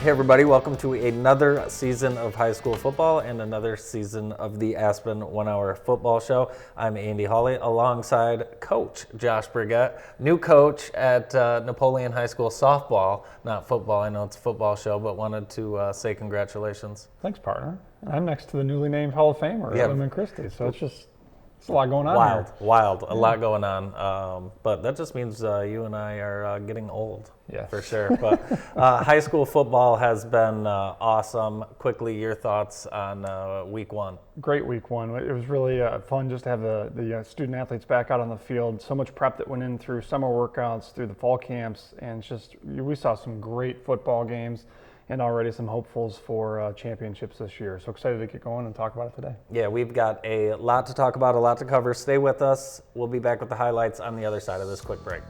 Hey everybody, welcome to another season of high school football and another season of the Aspen 1 Hour Football Show. I'm Andy Hawley alongside Coach Josh Brigette, new coach at Napoleon High School softball, not football. I know it's a football show, but wanted to say congratulations. Thanks, partner. I'm next to the newly named Hall of Famer, Edmund Christie, so it's a lot going on Wild, a lot going on. But that just means you and I are getting old, yes. For sure. But high school football has been awesome. Quickly, your thoughts on week one? Great week one. It was really fun just to have the student athletes back out on the field. So much prep that went in through summer workouts, through the fall camps, and we saw some great football games and already some hopefuls for championships this year. So excited to get going and talk about it today. Yeah, we've got a lot to talk about, a lot to cover. Stay with us. We'll be back with the highlights on the other side of this quick break.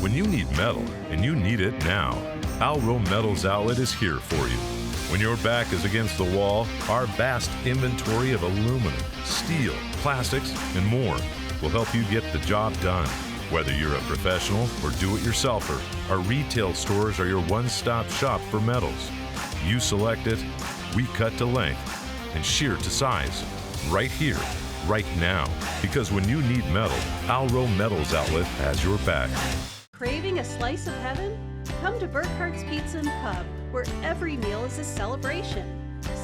When you need metal, and you need it now, Alro Metals Outlet is here for you. When your back is against the wall, our vast inventory of aluminum, steel, plastics, and more will help you get the job done. Whether you're a professional or do-it-yourselfer, our retail stores are your one-stop shop for metals. You select it, we cut to length, and shear to size. Right here, right now. Because when you need metal, Alro Metals Outlet has your back. Craving a slice of heaven? Come to Burkhart's Pizza and Pub, where every meal is a celebration.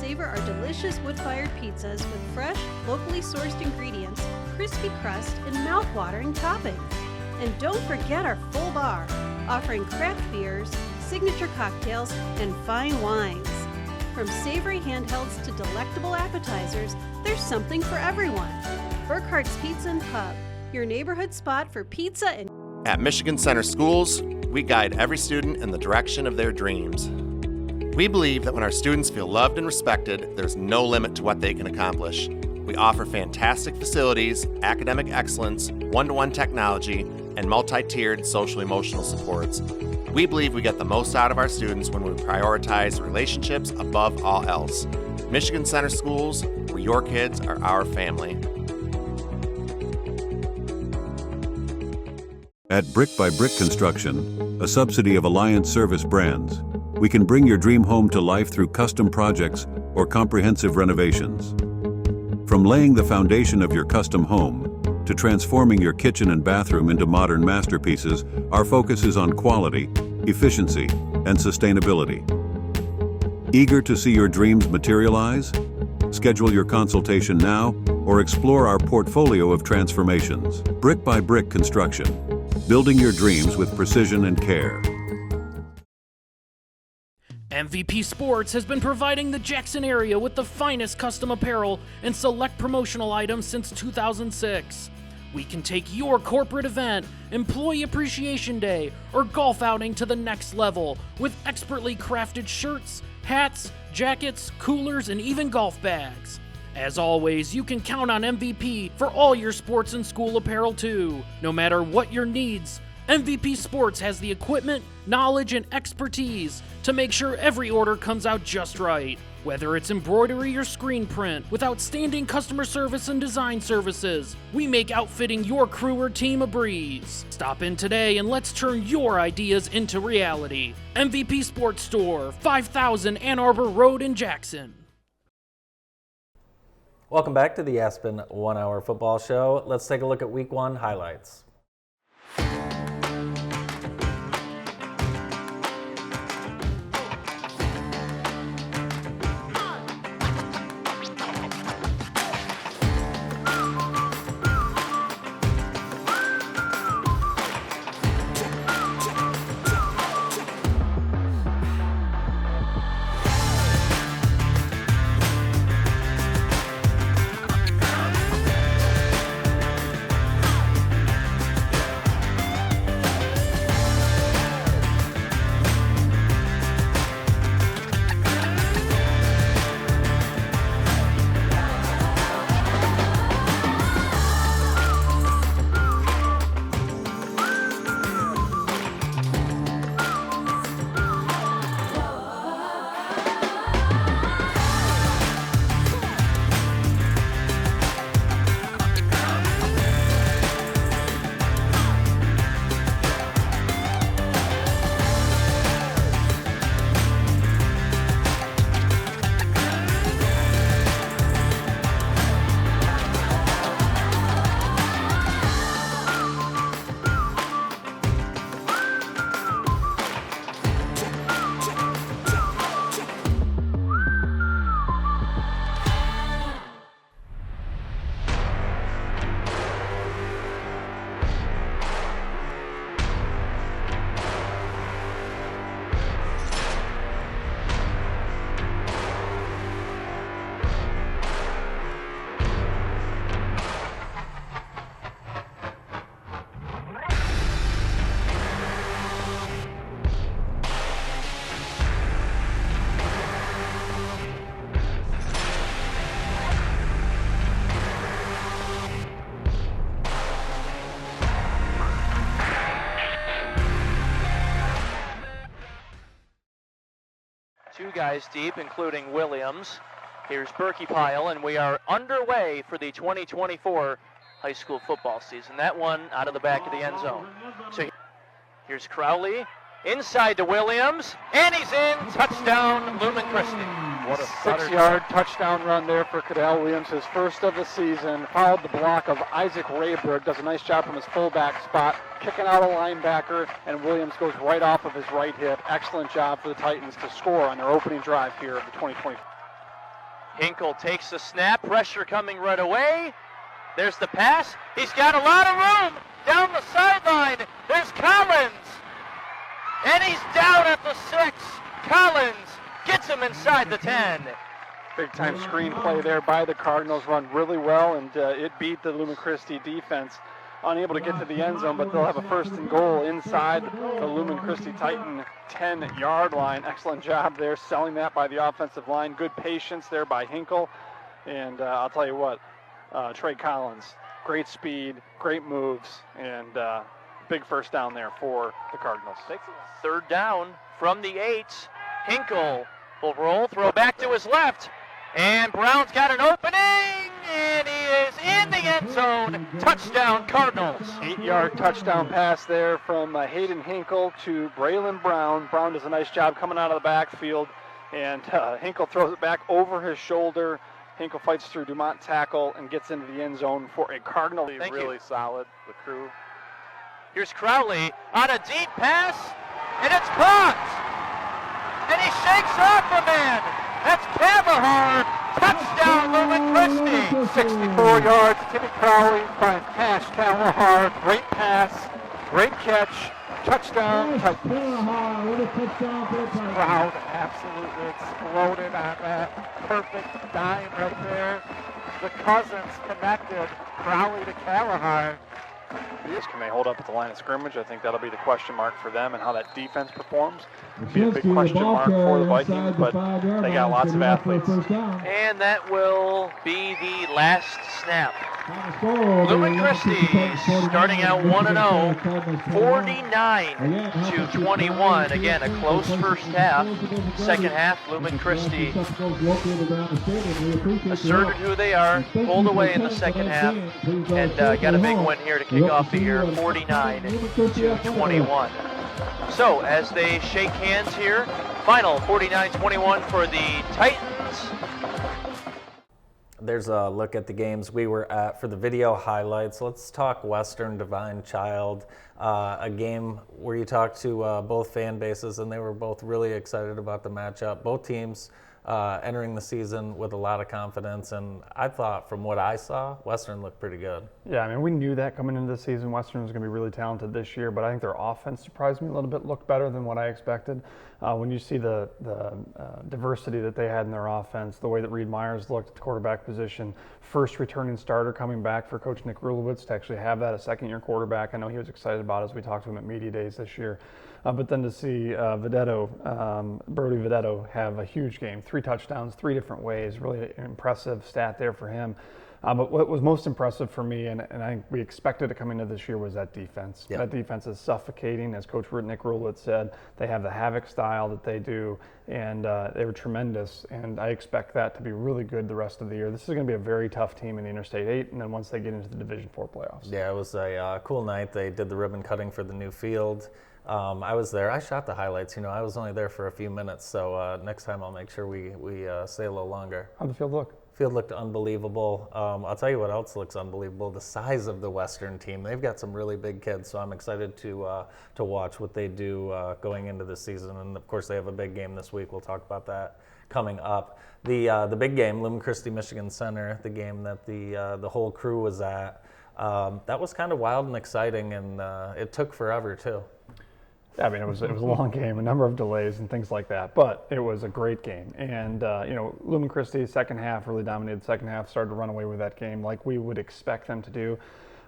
Savor our delicious wood-fired pizzas with fresh, locally sourced ingredients, crispy crust, and mouth-watering toppings. And don't forget our full bar, offering craft beers, signature cocktails, and fine wines. From savory handhelds to delectable appetizers, there's something for everyone. Burkhart's Pizza and Pub, your neighborhood spot for pizza and... At Michigan Center Schools, we guide every student in the direction of their dreams. We believe that when our students feel loved and respected, there's no limit to what they can accomplish. We offer fantastic facilities, academic excellence, one-to-one technology, and multi-tiered social-emotional supports. We believe we get the most out of our students when we prioritize relationships above all else. Michigan Center Schools, where your kids are our family. At Brick by Brick Construction, a subsidy of Alliance Service Brands, we can bring your dream home to life through custom projects or comprehensive renovations. From laying the foundation of your custom home to transforming your kitchen and bathroom into modern masterpieces, our focus is on quality, efficiency, and sustainability. Eager to see your dreams materialize? Schedule your consultation now or explore our portfolio of transformations. Brick by Brick Construction, building your dreams with precision and care. MVP Sports has been providing the Jackson area with the finest custom apparel and select promotional items since 2006. We can take your corporate event, Employee Appreciation Day, or golf outing to the next level with expertly crafted shirts, hats, jackets, coolers, and even golf bags. As always, you can count on MVP for all your sports and school apparel too. No matter what your needs, MVP Sports has the equipment, knowledge, and expertise to make sure every order comes out just right. Whether it's embroidery or screen print, with outstanding customer service and design services, we make outfitting your crew or team a breeze. Stop in today and let's turn your ideas into reality. MVP Sports Store, 5000 Ann Arbor Road in Jackson. Welcome back to the Aspen 1 Hour Football Show. Let's take a look at week one highlights. guys deep, including Williams. Here's Berkey Pyle, and we are underway for the 2024 high school football season. That one out of the back of the end zone. So here's Crowley, inside to Williams, and he's in. Touchdown, Lumen Christi. What a 6-yard touchdown run there for Cadell Williams, his first of the season. Followed the block of Isaac Rayberg, does a nice job from his fullback spot, kicking out a linebacker, and Williams goes right off of his right hip. Excellent job for the Titans to score on their opening drive here of the 2020. Hinkle takes the snap, pressure coming right away. There's the pass. He's got a lot of room down the sideline. There's Collins, and he's down at the 6. Collins gets him inside the 10. Big time screenplay there by the Cardinals, run really well, and it beat the Lumen Christi defense. Unable to get to the end zone, but they'll have a 1st and goal inside the Lumen Christi Titan 10-yard line. Excellent job there, selling that by the offensive line. Good patience there by Hinkle. And I'll tell you what, Trey Collins, great speed, great moves, and big first down there for the Cardinals. 3rd down from the 8. Hinkle will roll, throw back to his left, and Brown's got an opening, and he is in the end zone. Touchdown, Cardinals. 8-yard touchdown pass there from Hayden Hinkle to Braylon Brown. Brown does a nice job coming out of the backfield, and Hinkle throws it back over his shoulder. Hinkle fights through Dumont tackle and gets into the end zone for a Cardinal. Really solid, the crew. Here's Crowley on a deep pass, and it's caught. And he shakes off a man. That's Cavahar. Touchdown, Lumen Christi. 64 yards. Timmy Crowley finds Cash Cavahar. Great pass, great catch, touchdown. Crowd absolutely exploded on that perfect dime right there. The Cousins connected Crowley to Cavahar. Can they hold up at the line of scrimmage? I think that'll be the question mark for them, and how that defense performs. Be a big question mark for the Vikings, but they got lots of athletes. And that will be the last snap. Lumen Christi starting out 1-0, 49-21. Again, a close first half. Second half, Lumen Christi asserted who they are, pulled away in the second half, and got a big win here to kick off the year, 49-21. So as they shake hands here, final 49-21 for the Titans. There's a look at the games we were at for the video highlights. Let's talk Western Divine Child, a game where you talked to both fan bases, and they were both really excited about the matchup. Both teams entering the season with a lot of confidence, and I thought from what I saw, Western looked pretty good. Yeah, I mean, we knew that coming into the season. Western was going to be really talented this year, but I think their offense surprised me a little bit, looked better than what I expected. When you see the diversity that they had in their offense, the way that Reed Myers looked at the quarterback position, first returning starter coming back for Coach Nick Rulowitz to actually have that, a second-year quarterback. I know he was excited about it as we talked to him at Media Days this year. But then to see Brody Vedetto have a huge game, 3 touchdowns, 3 different ways, really impressive stat there for him. But what was most impressive for me, and we expected to come into this year, was that defense. Yep. That defense is suffocating, as Coach Nick Rulowitz said. They have the havoc style that they do, and they were tremendous. And I expect that to be really good the rest of the year. This is going to be a very tough team in the Interstate 8, and then once they get into the Division 4 playoffs. Yeah, it was a cool night. They did the ribbon cutting for the new field. I was there. I shot the highlights. I was only there for a few minutes, so next time I'll make sure we stay a little longer. How'd the field look? Field looked unbelievable. I'll tell you what else looks unbelievable, the size of the Western team. They've got some really big kids, so I'm excited to watch what they do going into the season. And, of course, they have a big game this week. We'll talk about that coming up. The big game, Lumen Christi Michigan Center, the game that the whole crew was at, that was kind of wild and exciting, and it took forever, too. I mean, it was a long game, a number of delays and things like that, but it was a great game. And, Lumen Christi, second half, really dominated the second half, started to run away with that game like we would expect them to do.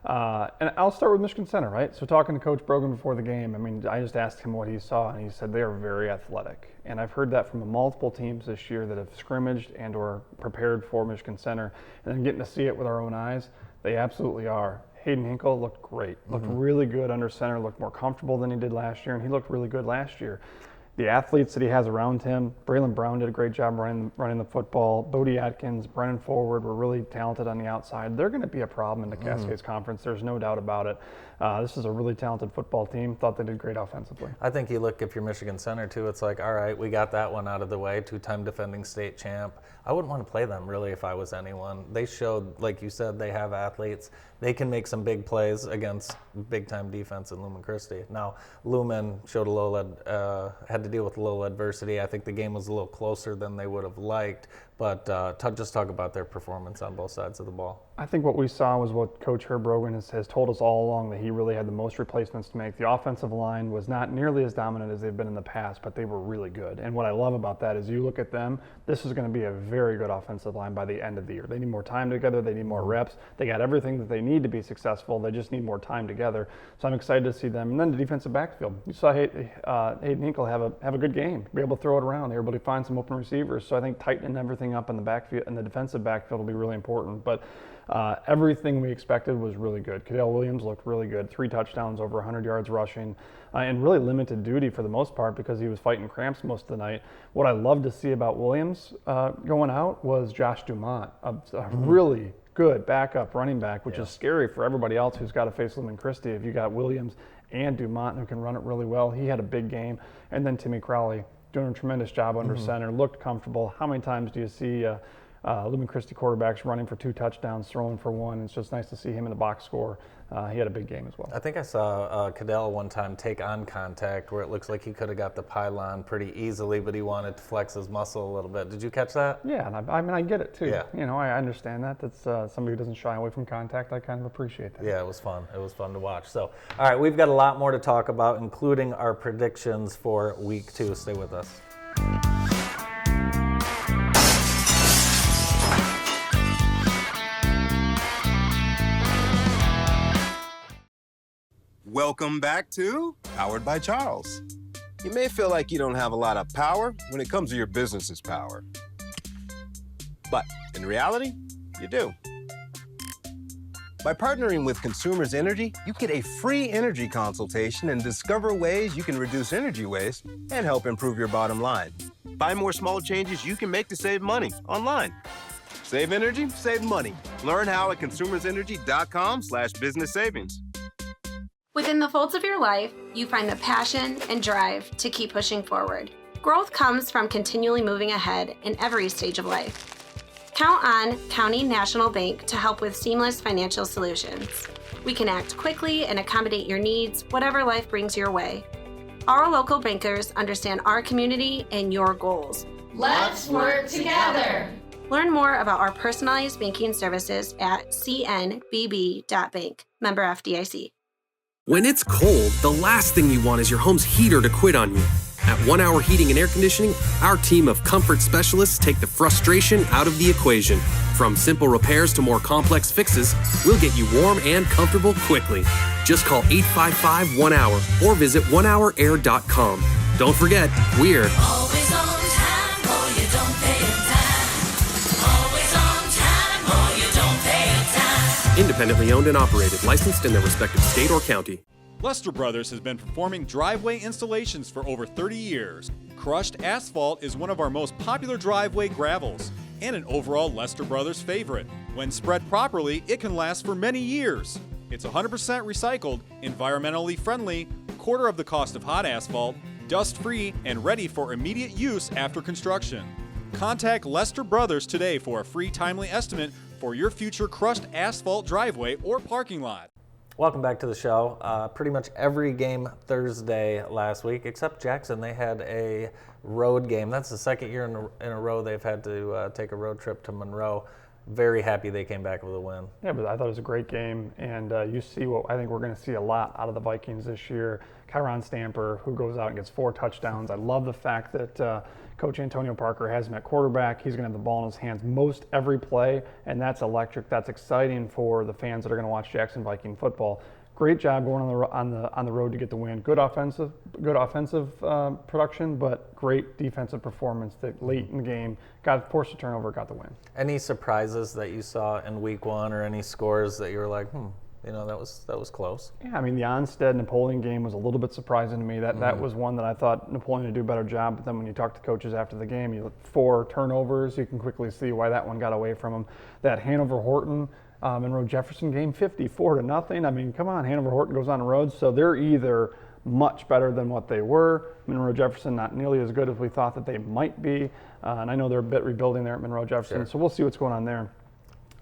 And I'll start with Michigan Center, right? So talking to Coach Brogan before the game, I mean, I just asked him what he saw, and he said they are very athletic. And I've heard that from multiple teams this year that have scrimmaged and or prepared for Michigan Center, and then getting to see it with our own eyes, they absolutely are. Hayden Hinkle looked great, looked really good under center, looked more comfortable than he did last year, and he looked really good last year. the athletes that he has around him. Braylon Brown did a great job running the football. Bodie Atkins, Brennan Forward were really talented on the outside. They're going to be a problem in the Cascades Conference. There's no doubt about it. This is a really talented football team. Thought they did great offensively. I think you look, if you're Michigan Center too, it's like, all right, we got that one out of the way, 2-time defending state champ. I wouldn't want to play them really if I was anyone. They showed, like you said, they have athletes. They can make some big plays against big-time defense in Lumen Christi. Now, Lumen showed had to deal with a little adversity. I think the game was a little closer than they would have liked, but just talk about their performance on both sides of the ball. I think what we saw was what Coach Herb Rogan has told us all along, that he really had the most replacements to make. The offensive line was not nearly as dominant as they've been in the past, but they were really good. And what I love about that is you look at them, this is going to be a very good offensive line by the end of the year. They need more time together. They need more reps. They got everything that they need to be successful. They just need more time together. So I'm excited to see them. And then the defensive backfield. You saw Hayden Hinkle have a good game, be able to throw it around. They were able to find some open receivers. So I think tightening everything up in the backfield and the defensive backfield will be really important. But everything we expected was really good. Cadell Williams looked really good. 3 touchdowns, over 100 yards rushing, and really limited duty for the most part because he was fighting cramps most of the night. What I love to see about Williams going out was Josh Dumont, a really good backup running back, which is scary for everybody else who's got to face Lumen Christi. If you got Williams and Dumont who can run it really well, he had a big game. And then Timmy Crowley doing a tremendous job under center, looked comfortable. How many times do you see Lumen Christi quarterbacks running for 2 touchdowns, throwing for 1? It's just nice to see him in the box score. He had a big game as well. I think I saw Cadell one time take on contact where it looks like he could have got the pylon pretty easily, but he wanted to flex his muscle a little bit. Did you catch that? Yeah, and I get it too. Yeah. You know, I understand that. That's somebody who doesn't shy away from contact. I kind of appreciate that. Yeah, it was fun. It was fun to watch. So, all right, we've got a lot more to talk about, including our predictions for week 2. Stay with us. Welcome back to Powered by Charles. You may feel like you don't have a lot of power when it comes to your business's power. But in reality, you do. By partnering with Consumers Energy, you get a free energy consultation and discover ways you can reduce energy waste and help improve your bottom line. Find more small changes you can make to save money online. Save energy, save money. Learn how at consumersenergy.com/business savings. Within the folds of your life, you find the passion and drive to keep pushing forward. Growth comes from continually moving ahead in every stage of life. Count on County National Bank to help with seamless financial solutions. We can act quickly and accommodate your needs, whatever life brings your way. Our local bankers understand our community and your goals. Let's work together. Learn more about our personalized banking services at cnbb.bank. Member FDIC. When it's cold, the last thing you want is your home's heater to quit on you. At 1 Hour Heating and Air Conditioning, our team of comfort specialists take the frustration out of the equation. From simple repairs to more complex fixes, we'll get you warm and comfortable quickly. Just call 855-1HOUR or visit onehourair.com. Don't forget, we're Always on time, or you don't pay a dime. Always on time, or you don't pay a dime. independently owned and operated, licensed in their respective state or county. Lester Brothers has been performing driveway installations for over 30 years. Crushed asphalt is one of our most popular driveway gravels and an overall Lester Brothers favorite. When spread properly, it can last for many years. It's 100% recycled, environmentally friendly, quarter of the cost of hot asphalt, dust-free, and ready for immediate use after construction. Contact Lester Brothers today for a free timely estimate for your future crushed asphalt driveway or parking lot. Welcome back to the show. Pretty much every game Thursday last week, except Jackson, they had a road game. That's the second year in a row they've had to take a road trip to Monroe. Very happy they came back with a win. Yeah, but I thought it was a great game, and you see what I think we're going to see a lot out of the Vikings this year. Kyron Stamper, who goes out and gets 4 touchdowns. I love the fact that Coach Antonio Parker has him at quarterback. He's going to have the ball in his hands most every play, and that's electric. That's exciting for the fans that are going to watch Jackson Viking football. Great job going on the road to get the win. Good offensive production, but great defensive performance that late in the game forced a turnover, got the win. Any surprises that you saw in week 1 or any scores that you were like, That was close. Yeah, I mean, the Onstead-Napoleon game was a little bit surprising to me. That was one that I thought Napoleon would do a better job, but then when you talk to coaches after the game, you look 4 turnovers, you can quickly see why that one got away from them. That Hanover-Horton, Monroe-Jefferson game, 54-0. I mean, come on, Hanover-Horton goes on the road, so they're either much better than what they were. Monroe-Jefferson not nearly as good as we thought that they might be, and I know they're a bit rebuilding there at Monroe-Jefferson, so we'll see what's going on there.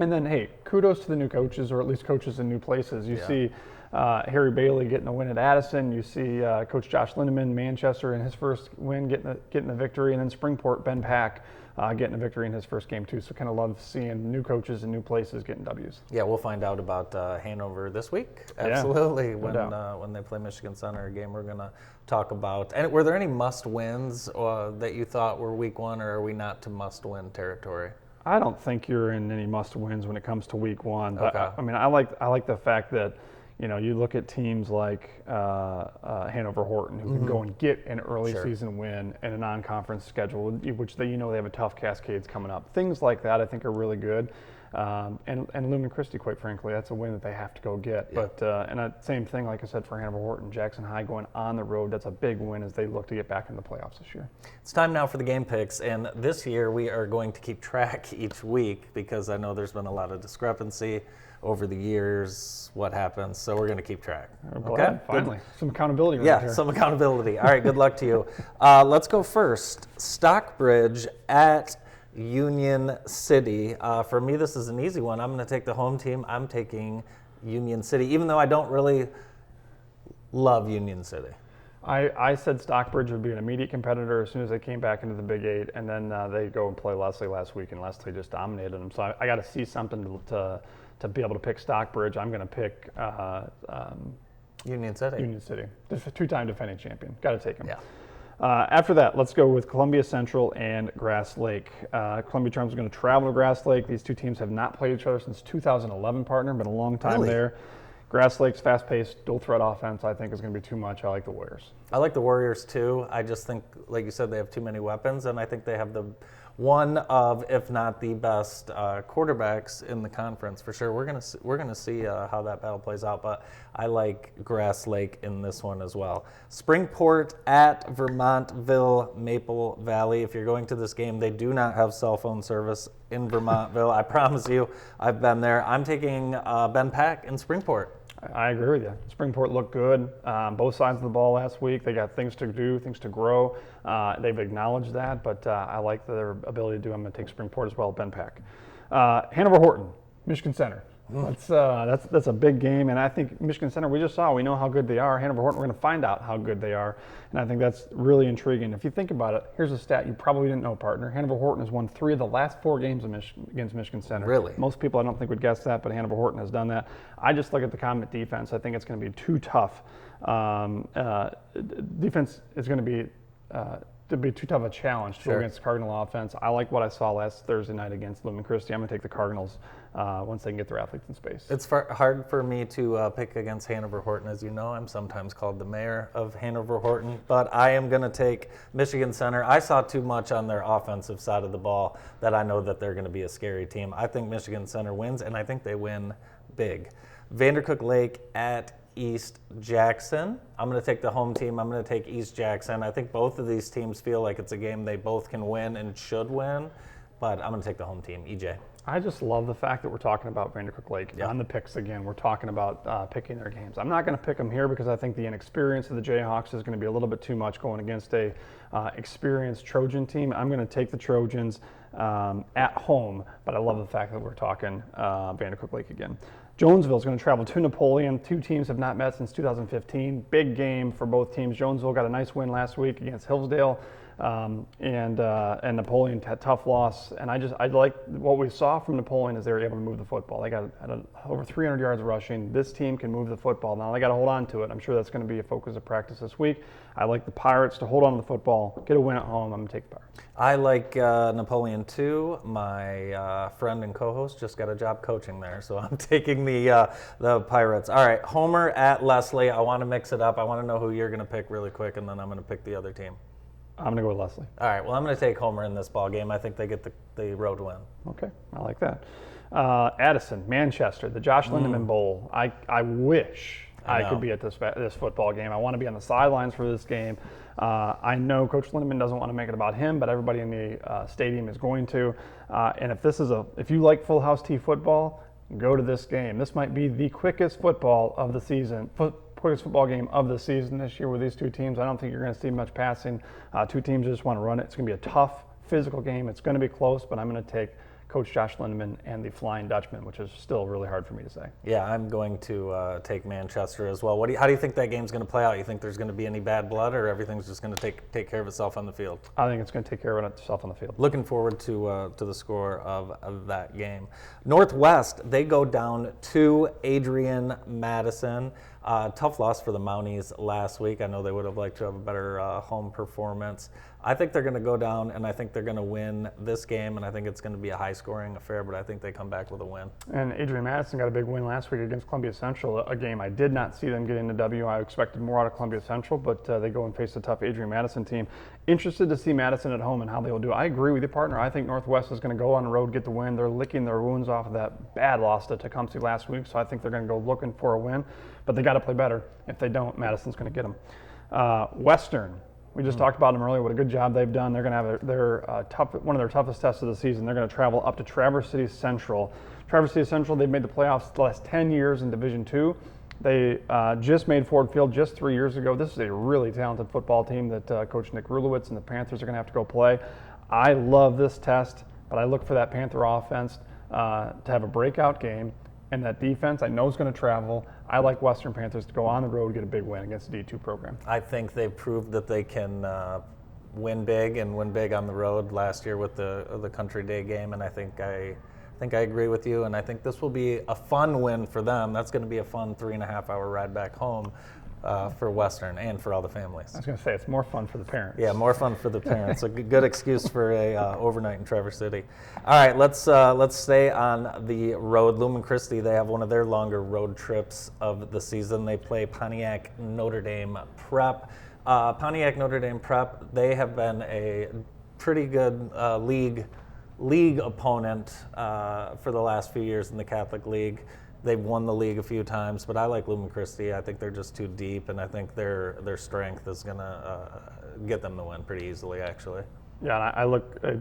And then, hey, kudos to the new coaches, or at least coaches in new places. You see Harry Bailey getting a win at Addison. You see Coach Josh Lindeman, Manchester, in his first win, getting the victory. And then Springport, Ben Pack, getting a victory in his first game, too. So kind of love seeing new coaches in new places getting W's. Yeah, we'll find out about Hanover this week. Absolutely. Yeah, when they play Michigan Center, a game we're going to talk about. And were there any must-wins that you thought were week 1, or are we not to must-win territory? I don't think you're in any must-wins when it comes to week 1. But Okay. I mean, I like the fact that, you look at teams like Hanover-Horton, who can go and get an early season win and a non-conference schedule, which they have a tough Cascades coming up. Things like that I think are really good. And Lumen Christi, quite frankly, that's a win that they have to go get. Yeah. But and that same thing, like I said, for Hanover-Horton, Jackson High going on the road, that's a big win as they look to get back in the playoffs this year. It's time now for the game picks, and this year we are going to keep track each week because I know there's been a lot of discrepancy over the years, what happens, so we're going to keep track. Okay, finally. Some accountability right Yeah, here. some accountability. All right, good luck to you. Let's go first. Stockbridge at Union City. For me, this is an easy one. I'm going to take the home team. I'm taking Union City, even though I don't really love Union City. I said Stockbridge would be an immediate competitor as soon as they came back into the Big 8, and then they go and play Leslie last week, and Leslie just dominated them. So I got to see something to be able to pick Stockbridge. I'm going to pick Union City. Union City, the 2-time defending champion. Got to take him. Yeah. After that, let's go with Columbia Central and Grass Lake. Columbia Charms is going to travel to Grass Lake. These two teams have not played each other since 2011, partner. Been a long time there. Grass Lake's fast-paced, dual-threat offense, I think, is going to be too much. I like the Warriors. I like the Warriors, too. I just think, like you said, they have too many weapons, and I think they have one of, if not the best, quarterbacks in the conference for sure. We're gonna see how that battle plays out, but I like Grass Lake in this one as well. Springport at Vermontville Maple Valley. If you're going to this game, they do not have cell phone service in Vermontville. I promise you, I've been there. I'm taking Ben Pack in Springport. I agree with you. Springport looked good. Both sides of the ball last week. They got things to do, things to grow. They've acknowledged that, but I like their ability to do. I'm going to take Springport as well, Ben Pack. Hanover-Horton, Michigan Center. That's a big game, and I think Michigan Center, we know how good they are. Hanover-Horton, we're going to find out how good they are, and I think that's really intriguing. If you think about it, here's a stat you probably didn't know, partner. Hanover-Horton has won 3 of the last 4 games against Michigan Center. Really? Most people I don't think would guess that, but Hanover-Horton has done that. I just look at the Comet defense. I think it's going to be too tough. Defense is going to be too tough a challenge to go against the Cardinal offense. I like what I saw last Thursday night against Lumen Christi. I'm going to take the Cardinals once they can get their athletes in space. It's hard for me to pick against Hanover-Horton. As you know, I'm sometimes called the mayor of Hanover-Horton, but I am going to take Michigan Center. I saw too much on their offensive side of the ball that I know that they're going to be a scary team. I think Michigan Center wins, and I think they win big. Vandercook Lake at East Jackson. I'm going to take the home team. I'm going to take East Jackson. I think both of these teams feel like it's a game they both can win and should win, but I'm going to take the home team. EJ. I just love the fact that we're talking about Vandercook Lake on the picks again. We're talking about picking their games. I'm not going to pick them here because I think the inexperience of the Jayhawks is going to be a little bit too much going against a experienced Trojan team. I'm going to take the Trojans at home, but I love the fact that we're talking Vandercook Lake again. Jonesville is going to travel to Napoleon. 2 teams have not met since 2015. Big game for both teams. Jonesville got a nice win last week against Hillsdale, and Napoleon had a tough loss. And I like what we saw from Napoleon is they were able to move the football. They got over 300 yards rushing. This team can move the football. Now they got to hold on to it. I'm sure that's going to be a focus of practice this week. I like the Pirates to hold on to the football, get a win at home. I'm going to take the Pirates. I like Napoleon too. My friend and co-host just got a job coaching there, so I'm taking the Pirates. All right, Homer at Leslie. I want to mix it up. I want to know who you're going to pick really quick, and then I'm going to pick the other team. I'm going to go with Leslie. All right, well, I'm going to take Homer in this ball game. I think they get the road win. Okay, I like that. Addison, Manchester, the Josh Lindemann Bowl. I wish I could be at this football game. I want to be on the sidelines for this game. I know Coach Lindemann doesn't want to make it about him, but everybody in the stadium is going to. And if you like Full House T football, go to this game. This might be the quickest football of the season. Quickest football game of the season this year with these two teams. I don't think you're going to see much passing. Two teams just want to run it. It's going to be a tough, physical game. It's going to be close, but I'm going to take Coach Josh Lindemann and the Flying Dutchman, which is still really hard for me to say. Yeah, I'm going to take Manchester as well. How do you think that game's going to play out? You think there's going to be any bad blood, or everything's just going to take care of itself on the field? I think it's going to take care of itself on the field. Looking forward to the score of that game. Northwest, they go down to Adrian Madison. Tough loss for the Mounties last week. I know they would have liked to have a better home performance. I think they're going to go down, and I think they're going to win this game, and I think it's going to be a high-scoring affair, but I think they come back with a win. And Adrian Madison got a big win last week against Columbia Central, a game I did not see them get into W. I expected more out of Columbia Central, but they go and face a tough Adrian Madison team. Interested to see Madison at home and how they will do. I agree with your partner. I think Northwest is going to go on the road, get the win. They're licking their wounds off of that bad loss to Tecumseh last week, so I think they're going to go looking for a win, but they got to play better. If they don't, Madison's going to get them. Western. We just talked about them earlier. What a good job they've done. They're going to have one of their toughest tests of the season. They're going to travel up to Traverse City Central. Traverse City Central, they've made the playoffs the last 10 years in Division II. They just made Ford Field just 3 years ago. This is a really talented football team that Coach Nick Rulowitz and the Panthers are going to have to go play. I love this test, but I look for that Panther offense to have a breakout game. And that defense, I know, is going to travel. I like Western Panthers to go on the road, get a big win against the D2 program. I think they've proved that they can win big and win big on the road last year with the Country Day game, and I think I agree with you, and I think this will be a fun win for them. That's going to be a fun 3.5-hour ride back home for Western and for all the families. I was going to say, it's more fun for the parents. Yeah, more fun for the parents. A good excuse for a overnight in Traverse City. All right, let's stay on the road. Lumen Christi, they have one of their longer road trips of the season. They play Pontiac Notre Dame Prep. Pontiac Notre Dame Prep, they have been a pretty good league opponent for the last few years in the Catholic League. They've won the league a few times, but I like Lumen Christi. I think they're just too deep, and I think their strength is going to get them the win pretty easily, actually. Yeah, and I look at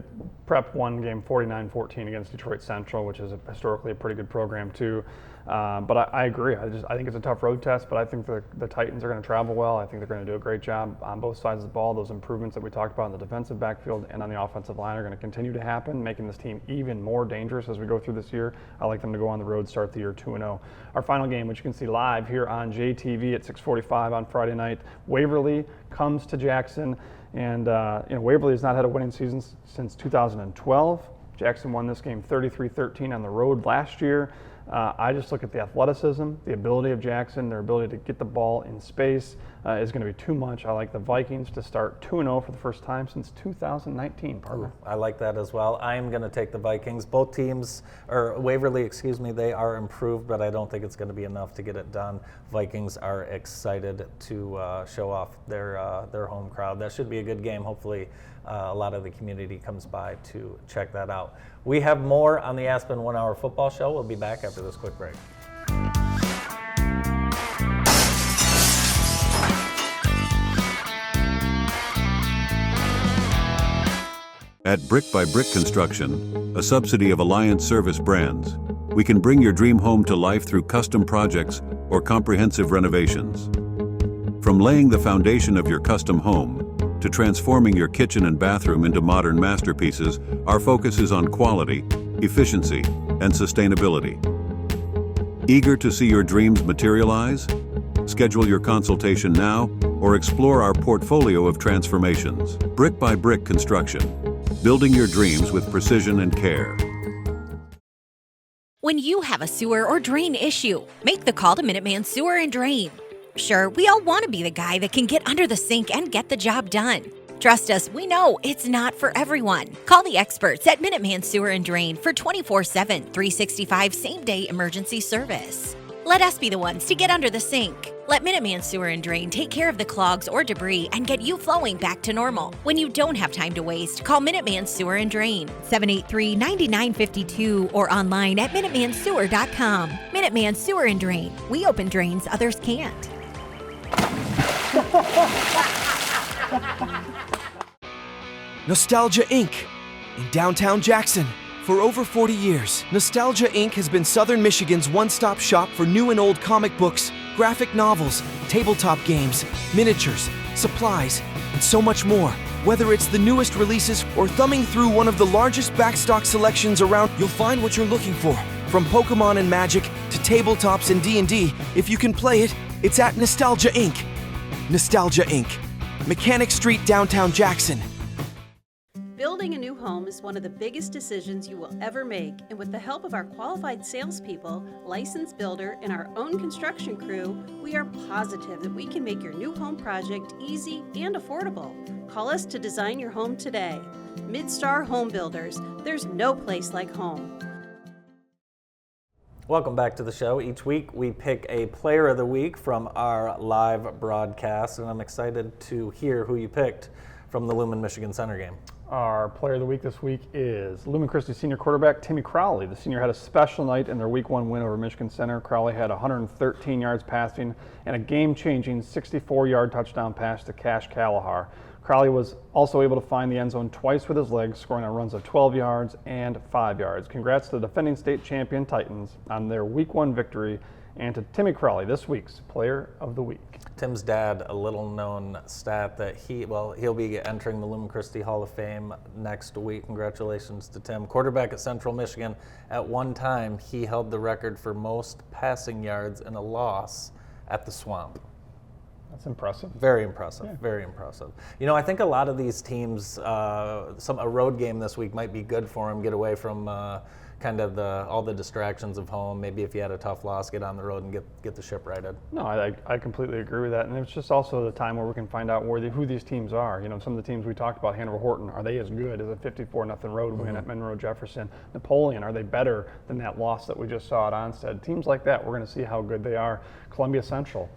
Prep won game 49-14 against Detroit Central, which is historically a pretty good program too. But I agree. I think it's a tough road test, but I think the Titans are going to travel well. I think they're going to do a great job on both sides of the ball. Those improvements that we talked about in the defensive backfield and on the offensive line are going to continue to happen, making this team even more dangerous as we go through this year. I like them to go on the road, start the year 2-0. Our final game, which you can see live here on JTV at 6:45 on Friday night, Waverly comes to Jackson. And Waverly has not had a winning season since 2012. Jackson won this game 33-13 on the road last year. I just look at the athleticism, the ability of Jackson, their ability to get the ball in space is going to be too much. I like the Vikings to start 2-0 for the first time since 2019, partner. I like that as well. I am going to take the Vikings. Both teams, or Waverly, they are improved, but I don't think it's going to be enough to get it done. Vikings are excited to show off their home crowd. That should be a good game. Hopefully a lot of the community comes by to check that out. We have more on the Aspen 1 Hour Football Show. We'll be back after this quick break. At Brick by Brick Construction, a subsidy of Alliance Service Brands, we can bring your dream home to life through custom projects or comprehensive renovations. From laying the foundation of your custom home to transforming your kitchen and bathroom into modern masterpieces, our focus is on quality, efficiency, and sustainability. Eager to see your dreams materialize? Schedule your consultation now or explore our portfolio of transformations. Brick by Brick Construction, building your dreams with precision and care. When you have a sewer or drain issue, make the call to Minuteman Sewer and Drain. Sure, we all want to be the guy that can get under the sink and get the job done. Trust us, we know it's not for everyone. Call the experts at Minuteman Sewer and Drain for 24/7, 365 same-day emergency service. Let us be the ones to get under the sink. Let Minuteman Sewer and Drain take care of the clogs or debris and get you flowing back to normal. When you don't have time to waste, call Minuteman Sewer and Drain, 783-9952, or online at MinutemanSewer.com. Minuteman Sewer and Drain. We open drains others can't. Nostalgia Inc. in downtown Jackson. For over 40 years, Nostalgia Inc. has been Southern Michigan's one-stop shop for new and old comic books, graphic novels, tabletop games, miniatures, supplies, and so much more. Whether it's the newest releases or thumbing through one of the largest backstock selections around, you'll find what you're looking for. From Pokemon and Magic to tabletops and D&D, if you can play it, it's at Nostalgia Inc. Nostalgia Inc. Mechanic Street, downtown Jackson. Building a new home is one of the biggest decisions you will ever make, and with the help of our qualified salespeople, licensed builder, and our own construction crew, we are positive that we can make your new home project easy and affordable. Call us to design your home today. Midstar Home Builders. There's no place like home. Welcome back to the show. Each week we pick a player of the week from our live broadcast, and I'm excited to hear who you picked from the Lumen Michigan Center game. Our player of the week this week is Lumen Christi senior quarterback Timmy Crowley. The senior had a special night in their week 1 win over Michigan Center. Crowley had 113 yards passing and a game-changing 64-yard touchdown pass to Cash Callahar. Crowley was also able to find the end zone twice with his legs, scoring on runs of 12 yards and 5 yards. Congrats to the defending state champion Titans on their week 1 victory, and to Timmy Crowley, this week's player of the week. Tim's dad, a little known stat that he'll be entering the Lumen Christi Hall of Fame next week. Congratulations to Tim. Quarterback at Central Michigan. At one time, he held the record for most passing yards in a loss at the Swamp. That's impressive. Very impressive. Yeah. Very impressive. You know, I think a lot of these teams, a road game this week might be good for them. Get away from kind of all the distractions of home. Maybe if you had a tough loss, get on the road and get the ship righted. No, I completely agree with that. And it's just also the time where we can find out who these teams are. You know, some of the teams we talked about, Hanover Horton, are they as good as a 54-0 road win at Monroe Jefferson? Napoleon, are they better than that loss that we just saw at Onstead? Teams like that, we're going to see how good they are. Columbia Central,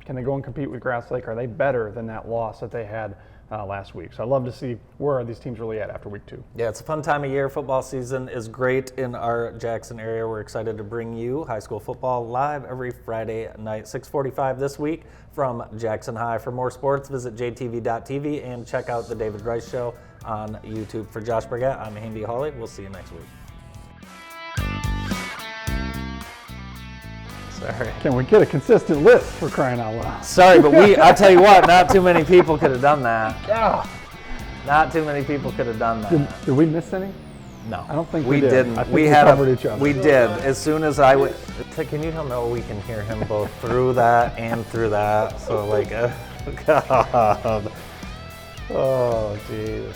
can they go and compete with Grass Lake? Are they better than that loss that they had last week? So I'd love to see where are these teams really at after week 2. Yeah, it's a fun time of year. Football season is great in our Jackson area. We're excited to bring you high school football live every Friday night, 6:45 this week from Jackson High. For more sports, visit jtv.tv and check out the David Rice Show on YouTube. For Josh Brigette, I'm Andy Hawley. We'll see you next week. Sorry. Can we get a consistent list, for crying out loud? Sorry, but I'll tell you what, not too many people could have done that. Yeah. Not too many people could have done that. Did we miss any? No. I don't think we did. didn't. I think we covered each other. We did. As soon as I would, can you tell me we can hear him both through that and through that? So God. Oh, jeez.